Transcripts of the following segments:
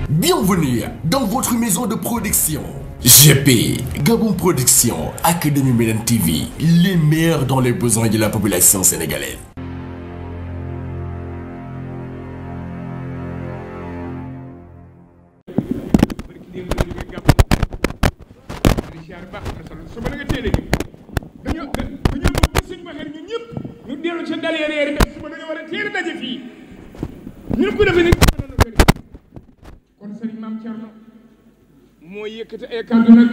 Bienvenue dans votre maison de production. GP, Gabon Production, Académie Médine TV, les meilleurs dans les besoins de la population sénégalaise. moo yëkkati ay kàddu nag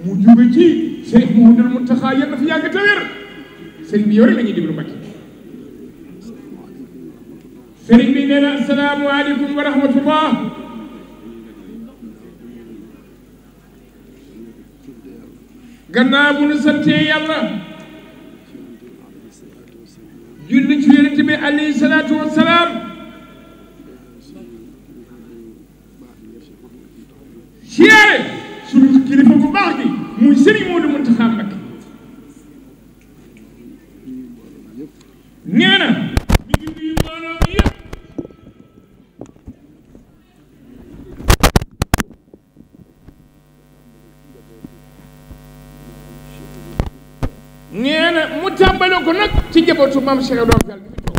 mu jóge ci Cheikh Mouhamadoul Mountakha yal na fi yàgg te wér sëriñ bi yow rek la ñuy déglu Mbacke sëriñ bi nee na asalaamaaleykum wa rahmatullah gannaaw bu nu santee yàlla julli ci yonent bi alayhi salaatu wa salaam siyaare suñu kilifa bu baax gi muy Serigne Modou Mountakha Mbacké nee na mi ngi nuyu mbooloo mi yëpp nee na mu tàmbale ko nag ci njabootu maam Cheikh Ibrahima Fall gi fi toog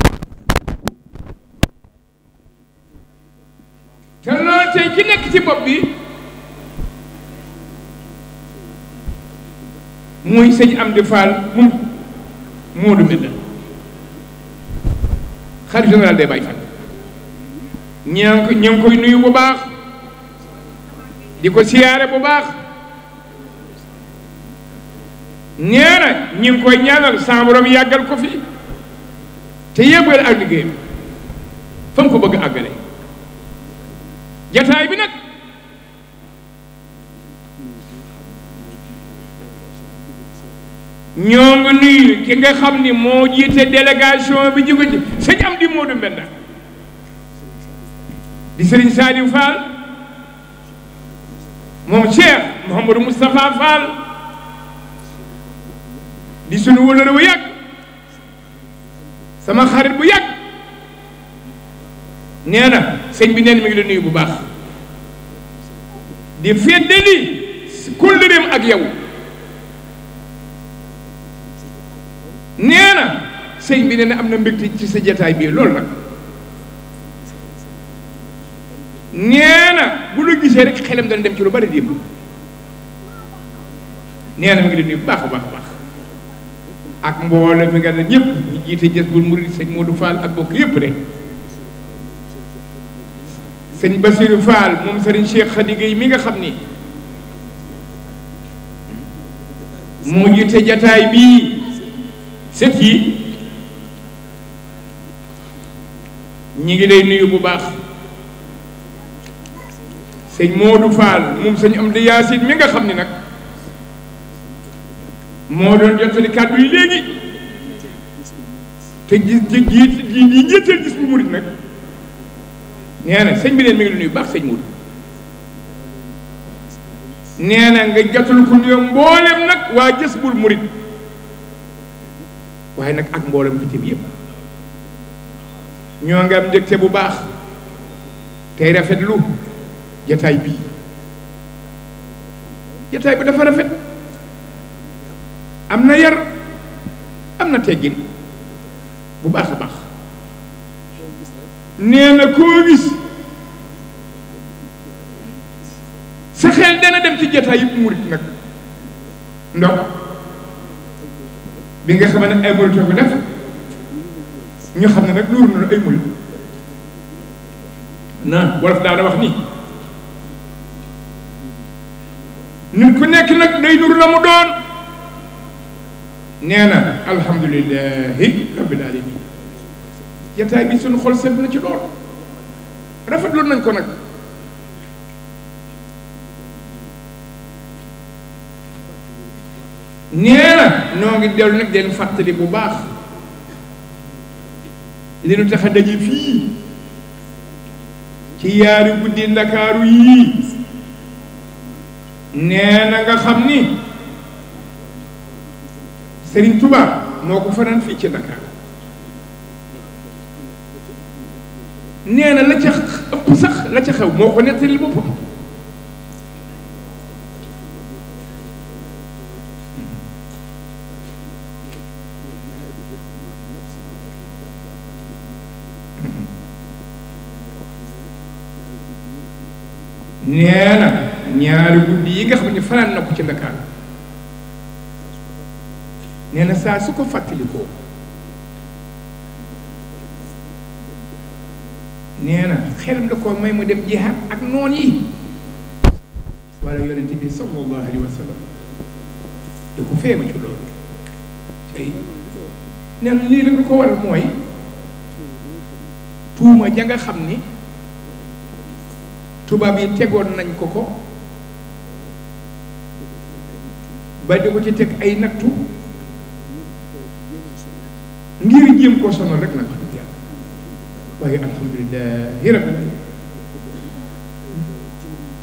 te loolu tey ki nekk ci bopp bi muy sëñ Amdi Fall moom Modou Mbenda xalifa général des Baye Fall ñaa ngi koy nuyu bu baax di ko siyaare bu baax nee na ñi ngi koy ñaanal sa borom yàggal ko fi te yëgal ak liggéeyam fa mu ko bëgg àggale jataay bi nag ñoo ngi nuyu ki nga xam ni moo jiite délégation bi jóge ci sëñ Amdi Modou Mbenda di Serigne Saliou Fall moom Cheikh Mouhamadou Moustapha Fall di sunu wëlëre bu yàgg sama xarit bu yàgg nee na sëñ bi neen mi ngi la nuyu bu baax di feddali kóllëreem ak yow nee na sëñ bi nee na am na mbégte ci sa jataay bii loolu nag nee na bu la gisee rek xelam dana dem ci lu bari démb nee na mi ngi leen nuyu bu baax a baax a baax ak mbooloo mi nga ne ñëpp ñu jiite Jazboul Mouride sëñ Modou Fall ak bokk yëpp rek sëñ Bassirou Fall moom sëriñ Cheikh Khady Gueye mi nga xam ni moo jiite jataay bii set yi ñi ngi lay nuyu bu baax sëñ Modou Fall moom sëñ Amdi Yaasin mi nga xam ni nag moo doon jottali kàddu yi léegi te yi njëtteel gis bu murit nag nee na sëñ bi leen mi ngi lay nuyu bu baax sëñ Modou nee na nga jottali ko nuyu mboolem nag waa Jazboul Mouride waaye nag ak mboolem bitim yëpp ñoo ngi am ndégte bu baax tey rafetlu jataay bii jataay bi dafa rafet am na yar am na teggin bu baax a baax nee na koo gis sa xel dana dem ci jataay yëpp murit nag ndox bi nga xam ne ay murit ko def ñu xam ne nag nuuru na ay murit na wolof daana wax ni nit ku nekk nag day nuru la mu doon nee na alhamdulilahi rabbil alamin jataay bi suñu xol sedd na ci lool rafetlu nañ ko nag nee na noo ngi dellu nag den fàttali bu baax li nu tax a daje fii ci yaari guddi ndakaaru yii nee na nga xam ni Serigne Touba moo ko fanaan fii ci Dakar nee na la ca ëpp sax la ca xew moo ko nettali boppam. nee na ñaari guddi yi nga xam ne fanaan na ko ci Ndakaar nee na saa su ko fàttalikoo nee na xelam da koo may mu dem jihaad ak noon yi wala yonente bi sallallahu alayhi wa sallam da ko feema ci loolu tey nee na lii la nga ko waral mooy tuuma ja nga xam ni tubaab yi tegoon nañ ko ko ba di ko ci teg ay nattu ngir jéem koo sonal rek nag waaye alhamdulilahi rabbil alamin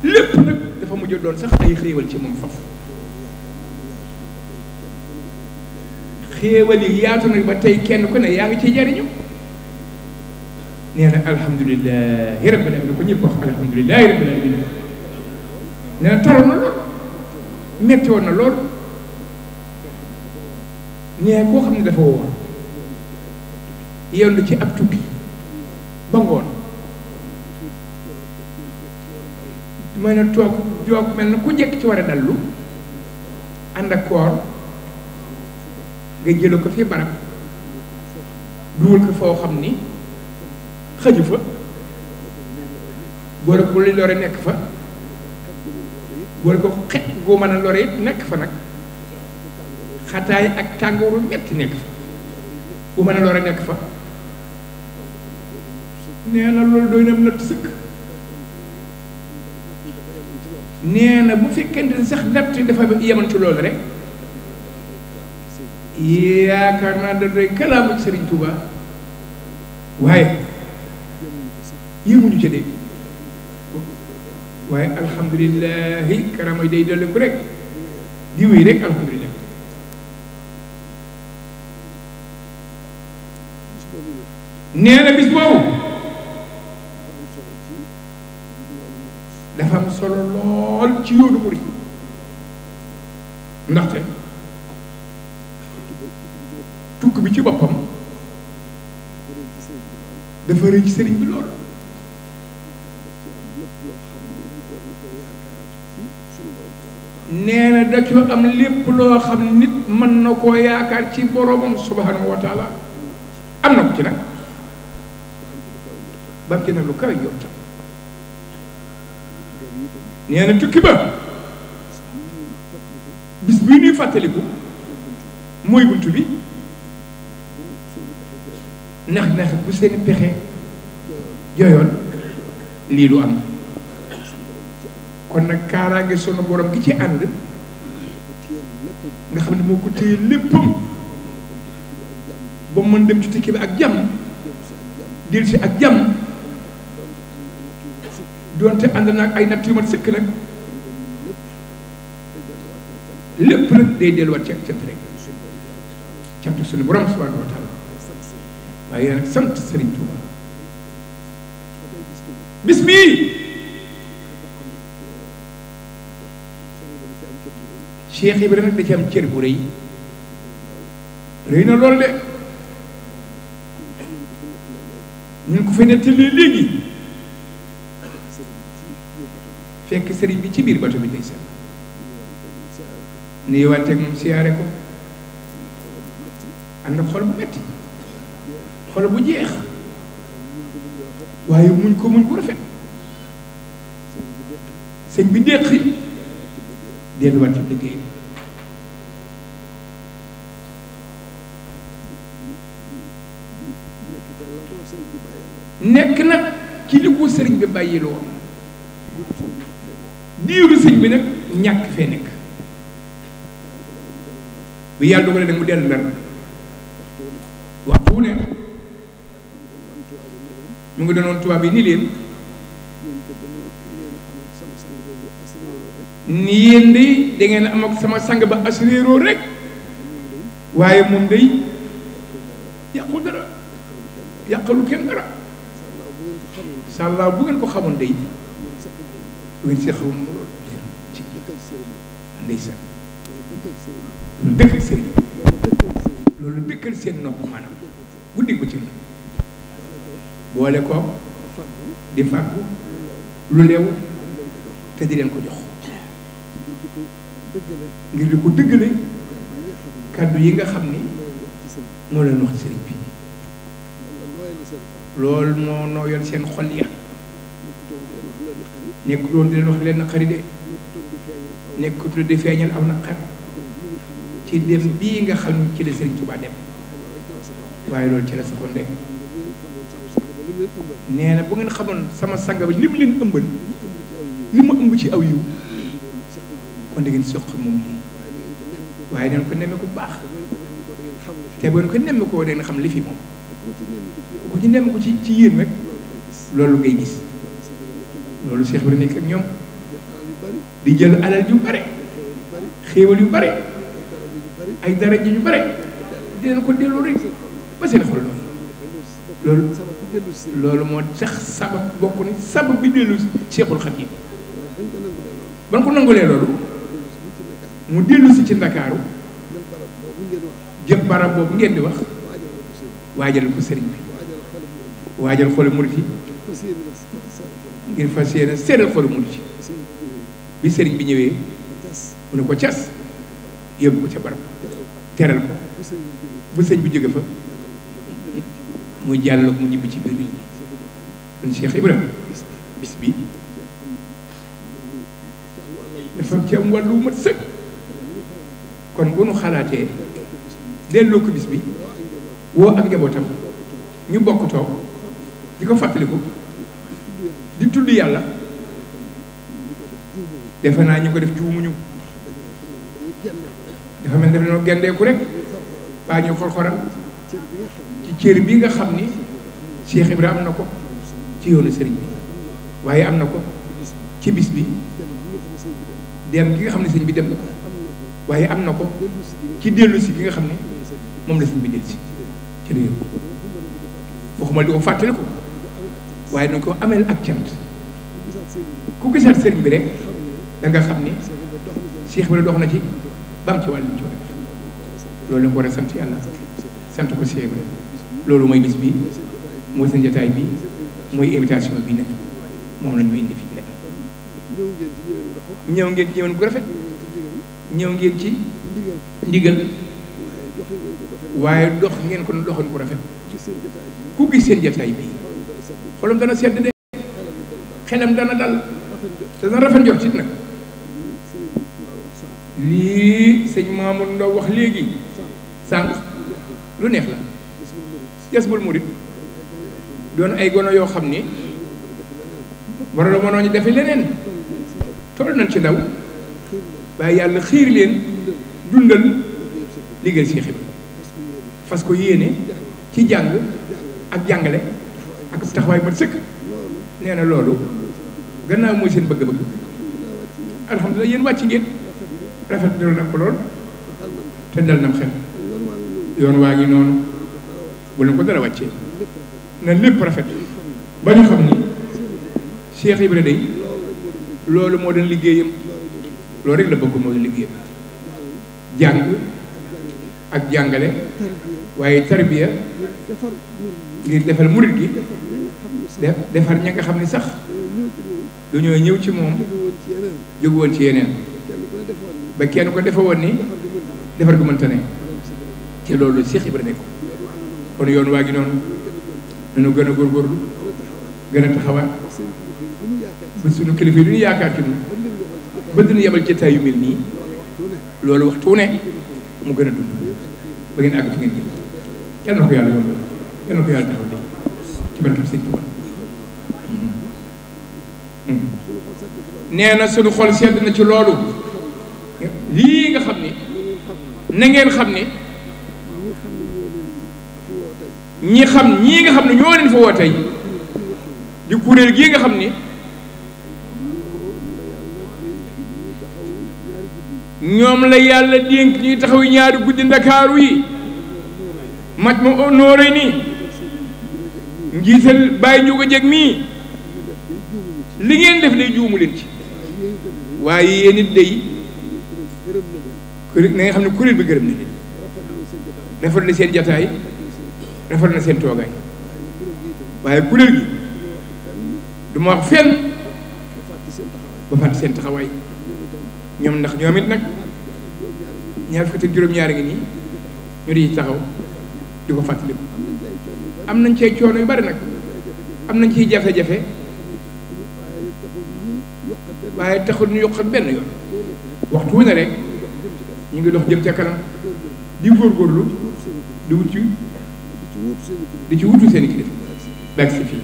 lépp nag dafa mujj doon sax ay xéewal ci moom faf xéewal yi yaatu na ba tey kenn ku ne yaa ngi ciy jariñu nee na alhamdulilahi rabbil alamin ko ñëpp wax alhamdulilahi rabbil alamin nee na toroon na lool metti woon na lool nee koo xam ne dafa woor yendu ci ab tukki ba ngoon mën a toog joog mel na ku jekk ci war a dallu ànd ak koor nga jële ko fi barab dugal ko foo xam ni xëju fa boole ko li lore nekk fa boole ko xet goo mën a lore it nekk fa nag xataay ak tàngooru metti nekk fa bu mën a lore nekk fa nee na loolu doy na natt sëkk nee na bu fekkente ni sax natt dafa yeman ci loolu rek yaakaar naa da doy kalaamu ci Sëriñ Tuuba waaye yëmuñu ca dégg waaye alhamdulilahi karama yi day dolli ko rek di wéy rek alhamdulilah nee na bis boobu dafa am solo lool ci yoonu murid ndaxte tukk bi ci boppam dafa rëy ci sëriñ bi lool nee na da coo am lépp loo xam nit mën na koo yaakaar ci boroomam subhanahu wa taala am na ko ci nag ba ci nag lu kawe jot nee na tukki ba bis bii ñuy fàttaliku mooy buntu bi neex bu seeni pexe jooyoon lii du am kon nag kaaraange sunu borom gi ci ànd nga xam ne moo ko téye léppam ba mën dem ci tukki bi ak jàmm dil si ak jàmm doonte ànd naag ay natt yu mat sëkk nag lépp nag day delluwaat ci ak cant rek cant sunu borom subhanahu wa taala waaye nag sant Sëriñ Tuuba bis bii Cheikh Ibrahima nag da ci am cër bu rëy rëy na lool de ñu ko fa nettali léegi fekk sëriñ bi ci biir bato bi ndeysaan nuyuwaanteeg moom siyaare ko ànd ak xol bu metti xol bu jeex waaye muñ ko muñ bu rafet sëñ bi déqi delluwaat ci liggéey nekk nag ci li ko sëriñ bi bàyyi la woon diiru sëñ bi nag ñàkk fee nekk bi yàlla dogalee nag mu dellu Ndar waxtu wu ne mu ngi doonoon tubaab yi ni leen ni yéen de da ngeen am ak sama sang ba assuréeroo rek waaye moom day yàqu dara yàqalu kenn dara incha allah bu ngeen ko xamoon day bu ngeen seqal moom ci ndeysaan lu dëkkal sëriñ loolu dëkkal seen nopp maanaam guddi ko ci boole ko di fàggu lu leew te di leen ko jox ngir di ko dëggale kàddu yi nga xam ni moo leen wax sëriñ bi loolu moo nooyal seen xol ya nekk doon di leen wax leen naqari de nekkutu di feeñal am naqar ci dem bii nga xam ni ci la sëriñ Tuubaa dem waaye loolu ci la saxoon rek nee na bu ngeen xamoon sama sang bi li mu leen ëmbal li ma ëmb ci aw yiw kon da ngeen soq moom lii waaye dañ ko nemme ko bu baax te bu ngeen ko nemme ko da ngeen xam li fi moom ku ci nemme ko ci yéen rek loolu ngay gis loolu Cheikh bi nekk ak ñoom di jël alal yu bare xéewal yu bare ay daraja yu bare di leen ko delloo rek ba seen xol loolu moo tax sabab bokk ni sabab bi dellu Cheikhul Khadim ban ko nangulee loolu mu dellu si ci Ndakaaru jël barab boobu ngeen di wax waajal ko sëriñ bi waajal xolu murit yi ngir fas yéene seedal xolu murit yi bi sëriñ bi ñëwee mu ne ko cas yóbbu ko ca barab teral ko bu sëñ bi jóge fa muy jàll mu ñibbi ci biir nit ñi kon Cheikh Ibrahima bis bi dafa ci am wàllu mat sëkk kon bu nu xalaatee delloo ko bis bi woo ak njabootam ñu bokk toog di ko fàttaliku di tudd yàlla defe naa ñu ko def juumuñu dafa mel ne dañoo gendeeku rek baa ñu xor-xoral ci cër bi nga xam ni Cheikh Ibrahima am na ko ci yoonu sëriñ bi waaye am na ko ci bis bi dem gi nga xam ne sëriñ bi dem na ko waaye am na ko ci dellu si gi nga xam ne moom la sëriñ bi dellu si ci réew waxuma di ko fàttali ko waaye dañ ko ameel ak cant ku gisaat sëriñ bi rek da nga xam ni Cheikh bi la dox na ci bam ci wàllu coono loolu la ko war a sant yàlla sant ko Cheikh bi loolu mooy bis bi mooy seen jotaay bi mooy invitation bi nag moom la ñu indi fii nag ñëw ngeen ci ñëwen bu rafet ñëw ngeen ci ndigal waaye dox ngeen ko doxoon bu rafet ku gis seen jotaay bi xolam dana sedd de xelam dana dal dana rafet njort ci nag lii sëñ Mamour Ndaw wax léegi sànq lu neex la Jazbul Murid doon ay gono yoo xam ni war a mënoo ñu defe leneen toll nañ ci ndaw waaye yàlla xiir leen dundal liggéey Cheikh bi fas ko yéene ci jàng ak jàngale ak taxawaay mat sëkk nee na loolu gannaaw mooy seen bëgg-bëgg alhamdulilah yéen wàcc ngeen rafet dal na ko lool te dal nam xel yoon waa ngi noonu bu leen ko dara wàccee na lépp rafet ba ñu xam ni Cheikh Ibra day loolu moo doon liggéeyam loolu rek la bëgg moo doon liggéeyam jàng ak jàngale waaye tarbiya ngir defal murit gi defar ña nga xam ni sax dañoo ñëw ci moom jógu woon ci yeneen ba kenn ko defe woon ni defar gu mënta ne te loolu Cheikh Ibra nekk kon yoon waa gi noonu nañu gën a góorgóorlu gën a taxawaat ba suñu kilifa yi du ñu yaakaar ci ñun ba dina yebal jotaay yu mel nii loolu waxtu ne mu gën a dund ba ngeen àgg fi ngeen jëm yal na ko yàlla yombal yal na ko yàlla taxaw ci barkeb Sëñ Tuubaa nee na suñu xol sedd na ci loolu lii nga xam ni na ngeen xam ni ñii nga xam ne ñoo leen fa woo tey di kuréel gii nga xam ni ñoom la yàlla dénk ñuy taxaw ñaari guddi ndakaaru yi maj ma nooree nii njiital bàyyi ñu ko jeg mii li ngeen def day juumu leen ci waaye yéen it day kuréel na nga xam ne kuréel bi gërëm na leen rafet na seen jataay rafet na seen toogaay waaye kuréel gi du ma wax fenn ba fàtte seen taxawaay ñoom ndax ñoom it nag ñaar fukki ak juróom-ñaari ngi nii ñu di taxaw di ko fàttaliku am nañ cee coono yu bari nag am nañ ciy jafe-jafe waaye taxul ñu yokkat benn yoon waxtu wu ne rek ñu ngi dox jëm ca kanam di góorgóorlu di wut di ci wutu seen i kilifa beg si fii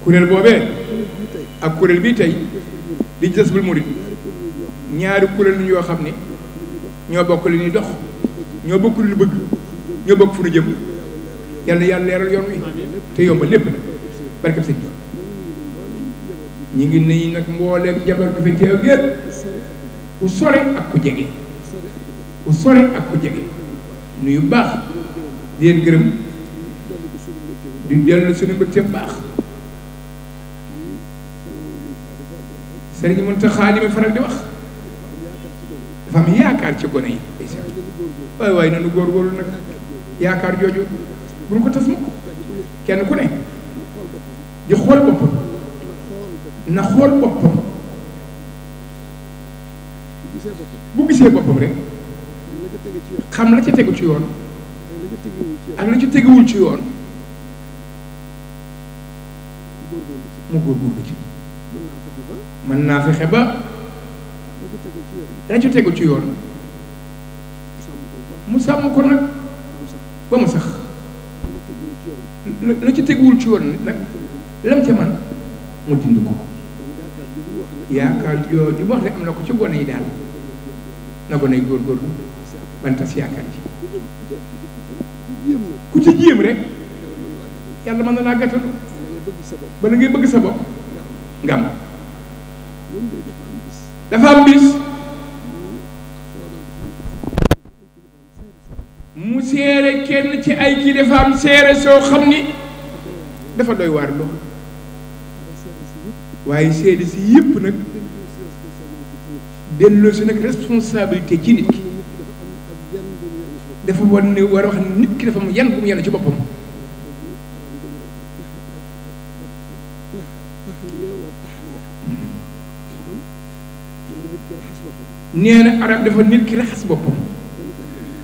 kuréel boobee ak kuréel bii tey di Jazbul Murid ñaari kuréel yoo xam ne ñoo bokk li ñuy dox ñoo bokk lu bëgg ñoo bokk fu ñu jëm yàlla yàlla leeral yoon wi te yombal lépp nag barkeb sëñ ñi ngi nii nag mbooleem jabar bi fi teew gépp ku sore ak ku jege ku sore ak ku jege nuyu baax di leen gërëm di dellu suñu mbégte baax Sëriñ Muntaxa li ma faral di wax dafa am yaakaar ci gone yi waay waay nanu góorgóorlu nag yaakaar jooju bu ñu ko tas mukk kenn ku ne di xool boppam na xool boppam bu gisee boppam rek xam la ca tegu ci yoon ak la ca teguwul ci yoon mu góorgóorlu ci mën naa fexe ba la ca tegu ci yoon mu sàmm ko nag ba mu sax la ca teguwul ci yoon nag lam ca man mu dind ko yaakaar yoo di wax ne am na ko ci gone yi daal na gone yi góorgóorlu ban tas yaakaar ci ku ci jéem rek yàlla mën na laa gàttalu ba la ngay bëgg sa bopp nga am dafa am bis mu seere kenn ci ay kilifaam seere soo xam ni dafa doy waar lool waaye seede si yëpp nag delloo si nag responsabilité ci nit ki dafa war ne war a wax ne nit ki dafa mu yan bu mu yenn ci boppam nee na arab dafa nit ki raxas boppam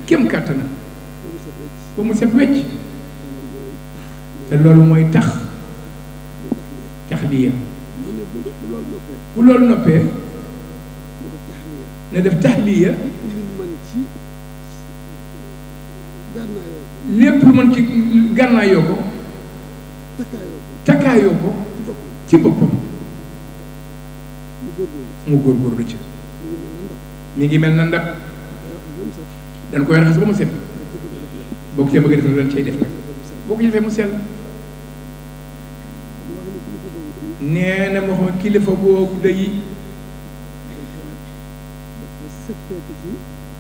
kem kàttanam ba mu set wecc te loolu mooy tax taxliya bu loolu noppee na def taxliya lépp lu mën ci gànnaayoo ko takkaayoo ko ci boppam mu góorgóorlu ci mi ngi mel na ndab dañ koy raxas ba mu set boo ko cee bëgg a def dañ cay def nag boo ko defee mu sell nee na moo xam kilifa boobu day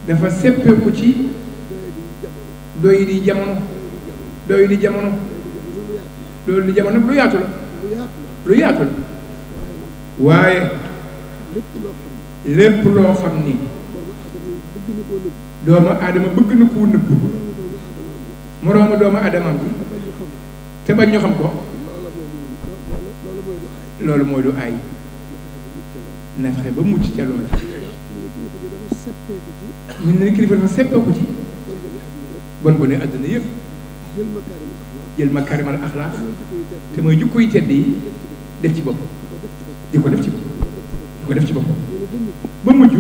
dafa seppeeku ci doy di jamono loolu di jamono lu yaatu la waaye lépp loo xam ni doomu aadama bëgg na koo nëbb moroomu doomu aadamam bi te bañ ñu xam ko loolu mooy du aay na fexe ba mucc ca loolu ñu ne kilifa dafa seppeeku ci bon bu ne àdduna yëpp jël makaarimal axlaaq te mooy jukko yi tedd yi def ci bopp di ko def ci bopp ba mujj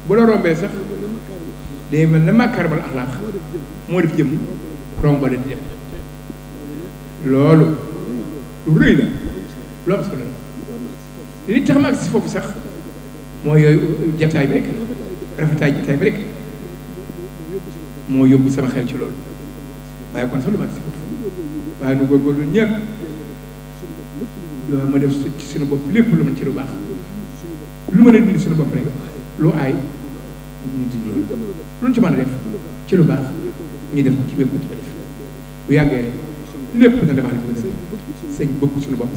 bu la rombee sax day mel ne makaarimal axlaaq moo def jëm rombale di dem loolu lu rëy la lu am solo la li tax ma agsi foofu sax mooy yooyu jataay bi rek rafetaay jataay bi rek moo yóbbu sama xel ci loolu waaye kon sax lu ma agsi foofu waaye nu góorgóorlu ñëpp doo ma def ci suñu bopp lépp lu mën ci lu baax lu mën a dindi suñu bopp rek lu aay ñu dindi loolu lu ñu ci mën a def ci lu baax ñu def ko ci bépp ci ba def bu yàggee lépp na defal ko sëñ bëgg suñu bopp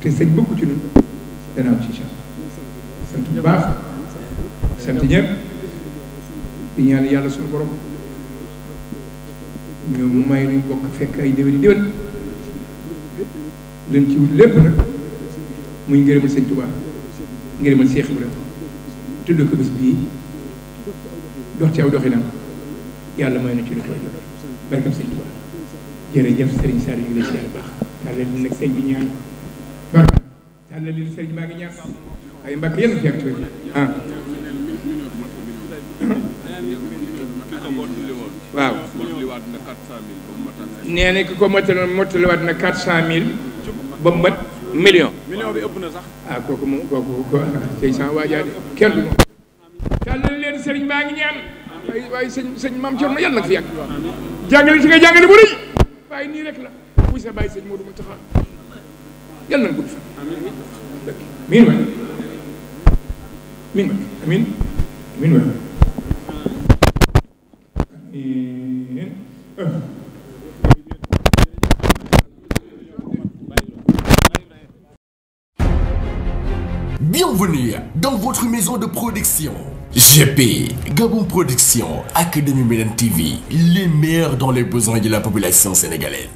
te sëñ bëgg ci ñun dana am ci sant bu baax sant ñëpp di ñaan yàlla suñu borom ñu may ñu bokk fekk ay déwén déwén leen ci wut lépp nag muy ngërëmal sëñ Tuubaa ngërëmal Seex Ibra tudd ko bis bii dox ci aw doxinam yàlla may na ci lu koy jot barkam sëñ Tuubaa jërëjëf sëriñ Sall ñu ngi lay siyaar baax tàllal li nag sëñ bi ñaan barka tàllal li sëriñ maa ngi ñaan ay mbàkk yenn fi ak tuuti waaw nee na ki ko mottaliwaat na 400000 ba mu mat million bi ëpp na sax kooku moom kooku tey sans waajaade kenn du moom tàllal leen sëriñ maa ngi ñaan waaye sëñ maam Cerno yàlla nag fi yàgg jàngale si nga jàngale bu rëy waaye nii rek la buy sa bàyyi sëñ Modou Moustapha yàlla na gudd fa miin waay miin waay amiin amiin waay amiin Bienvenue dans votre maison de production. GP, Gabon Production, Académie Médine TV, les meilleurs dans les besoins de la population sénégalaise.